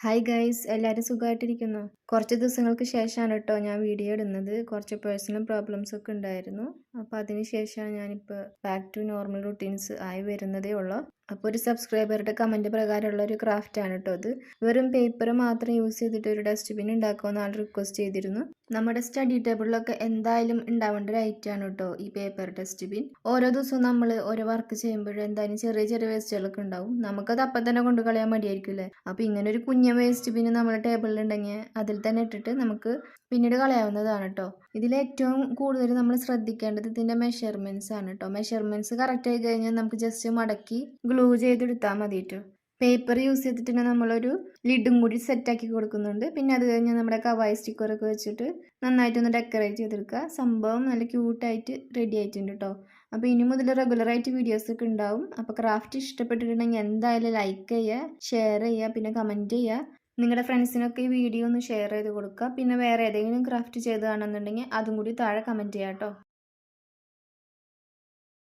Hi guys, എല്ലാവരും സുഖമായിട്ടിരിക്കുന്നു. കുറച്ച് ദിവസങ്ങൾക്ക് ശേഷമാണ് കേട്ടോ ഞാൻ വീഡിയോ ഇടുന്നത്. കുറച്ച് പേഴ്സണൽ പ്രോബ്ലംസ് ഒക്കെ ഉണ്ടായിരുന്നു. അപ്പോൾ അതിന് ശേഷമാണ് ഞാനിപ്പോൾ ബാക്ക് ടു നോർമൽ റുട്ടീൻസ് ആയി വരുന്നതേ ഉള്ളൂ. അപ്പോൾ ഒരു സബ്സ്ക്രൈബറുടെ കമൻറ്റ് പ്രകാരമുള്ള ഒരു ക്രാഫ്റ്റാണ് കേട്ടോ അത്. വെറും പേപ്പർ മാത്രം യൂസ് ചെയ്തിട്ട് ഒരു ഡസ്റ്റ്ബിൻ ഉണ്ടാക്കുമെന്ന് ആൾ റിക്വസ്റ്റ് ചെയ്തിരുന്നു. നമ്മുടെ സ്റ്റഡി ടേബിളിലൊക്കെ എന്തായാലും ഉണ്ടാവേണ്ട ഒരു ഐറ്റമാണ് കേട്ടോ ഈ പേപ്പർ ഡസ്റ്റ്ബിൻ. ഓരോ ദിവസവും നമ്മൾ ഓരോ വർക്ക് ചെയ്യുമ്പോഴും എന്തായാലും ചെറിയ ചെറിയ വേസ്റ്റുകളൊക്കെ ഉണ്ടാവും. നമുക്കത് അപ്പം തന്നെ കൊണ്ട് കളയാൻ മടിയായിരിക്കില്ലേ. അപ്പോൾ ഇങ്ങനെ ഒരു കുഞ്ഞ വേസ്റ്റ് ബിൻ നമ്മുടെ ടേബിളിൽ ഉണ്ടെങ്കിൽ അതിൽ തന്നെ ഇട്ടിട്ട് നമുക്ക് പിന്നീട് കളയാവുന്നതാണ് കേട്ടോ. ഇതിൽ ഏറ്റവും കൂടുതൽ നമ്മൾ ശ്രദ്ധിക്കേണ്ടത് ഇതിൻ്റെ മെഷർമെൻറ്റ്സ് ആണ് കേട്ടോ. മെഷർമെൻറ്റ്സ് കറക്റ്റ് ആയി കഴിഞ്ഞാൽ നമുക്ക് ജസ്റ്റ് മടക്കി ഗ്ലൂ ചെയ്തെടുത്താൽ മതി കേട്ടോ. പേപ്പർ യൂസ് ചെയ്തിട്ട് തന്നെ നമ്മളൊരു ലിഡും കൂടി സെറ്റാക്കി കൊടുക്കുന്നുണ്ട്. പിന്നെ അത് കഴിഞ്ഞ് നമ്മുടെ കവായി സ്റ്റിക്കറൊക്കെ വെച്ചിട്ട് നന്നായിട്ടൊന്ന് ഡെക്കറേറ്റ് ചെയ്തെടുക്കുക. സംഭവം നല്ല ക്യൂട്ടായിട്ട് റെഡി ആയിട്ടുണ്ട് കേട്ടോ. അപ്പോൾ ഇനി മുതൽ റെഗുലറായിട്ട് വീഡിയോസൊക്കെ ഉണ്ടാവും. അപ്പോൾ ക്രാഫ്റ്റ് ഇഷ്ടപ്പെട്ടിട്ടുണ്ടെങ്കിൽ എന്തായാലും ലൈക്ക് ചെയ്യുക, ഷെയർ ചെയ്യുക, പിന്നെ കമൻറ്റ് ചെയ്യുക. നിങ്ങളുടെ ഫ്രണ്ട്സിനൊക്കെ ഈ വീഡിയോ ഒന്ന് ഷെയർ ചെയ്ത് കൊടുക്കുക. പിന്നെ വേറെ ഏതെങ്കിലും ക്രാഫ്റ്റ് ചെയ്തതാണെന്നുണ്ടെങ്കിൽ അതും കൂടി താഴെ കമൻറ്റ് ചെയ്യാം കേട്ടോ.